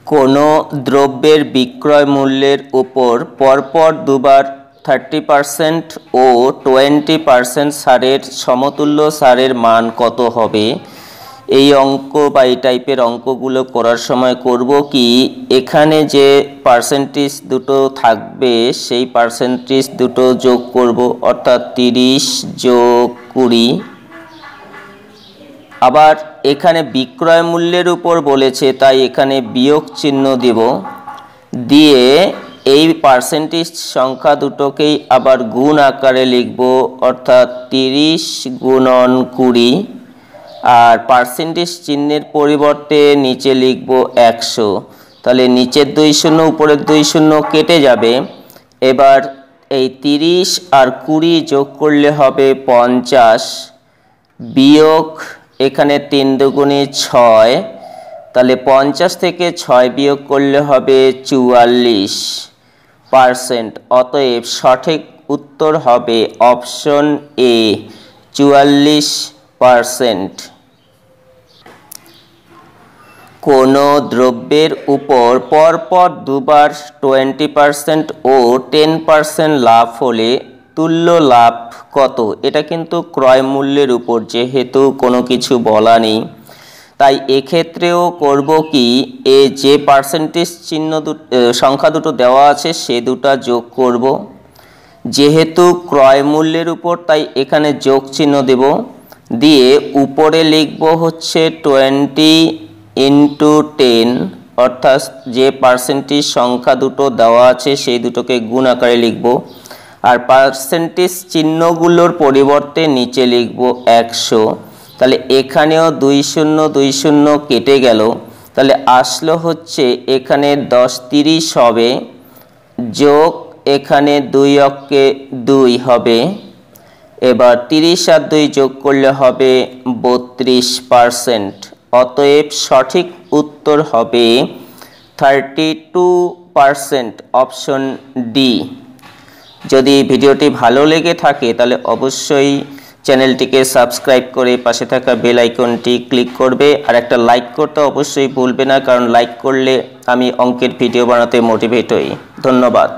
কোনো দ্রব্যের বিক্রয় মূল্যের উপর পরপর দুবার 30% ও 20% ছাড়ের সমতুল্য ছাড়ের মান কত হবে। এই অঙ্ক বা এই টাইপের অঙ্কগুলো করার সময় করব কি, এখানে যে পার্সেন্টেজ দুটো থাকবে সেই পার্সেন্টেজ দুটো যোগ করব, অর্থাৎ 30 যোগ 20। আবার এখানে বিক্রয় মূল্যের উপর বলেছে তাই এখানে বিয়োগ চিহ্ন দেব, দিয়ে এই পার্সেন্টেজ সংখ্যা দুটোকেই আবার গুণ আকারে লিখব, অর্থাৎ 30 গুণন 20। আর পার্সেন্টেজ চিহ্নের পরিবর্তে নিচে লিখব 100। তাহলে নিচের 2 শূন্য উপরের 2 শূন্য কেটে যাবে। এবার এই 30 আর 20 যোগ করলে হবে 50, বিয়োগ এখানে 3 দুগুণে 6, তাহলে 50 থেকে 6 বিয়োগ করলে হবে 44%। অতএব সঠিক উত্তর হবে অপশন এ, 44%। কোনো দ্রব্যের উপর পরপর দুবার 20% ও 10% লাভ হলে তুল্য লাভ কত। এটা কিন্তু ক্রয় মূল্যের উপর, যেহেতু কোনো কিছু বলা নেই তাই এক্ষেত্রেও করব কি, এ যে পার্সেন্টেজ চিহ্ন সংখ্যা দুটো দেওয়া আছে সে দুটো যোগ করব। যেহেতু ক্রয় মূল্যের উপর তাই এখানে যোগ চিহ্ন দেব, দিয়ে উপরে লিখব হচ্ছে 20 × 10, অর্থাৎ যে পার্সেন্টেজ সংখ্যা দুটো দেওয়া আছে সেই দুটোকে গুণ আকারে লিখব। আর পার্সেন্টেজ চিহ্নগুলোর পরিবর্তে নিচে লিখব 100। তাহলে এখানেও 2 শূন্য 2 শূন্য কেটে গেল, তাহলে আসলো হচ্ছে এখানে 10 30 হবে, যোগ এখানে 2 অক্ষে 2 হবে। এবার 30 আর 2 যোগ করলে হবে 32%। অতএব সঠিক উত্তর হবে 32%, অপশন ডি। যদি ভিডিওটি ভালো লেগে থাকে তাহলে অবশ্যই চ্যানেলটিকে সাবস্ক্রাইব করে পাশে থাকা বেল আইকনটি ক্লিক করবে, আর একটা লাইক করতে অবশ্যই ভুলবে না, কারণ লাইক করলে আমি অঙ্কের ভিডিও বানাতে মোটিভেট হই। ধন্যবাদ।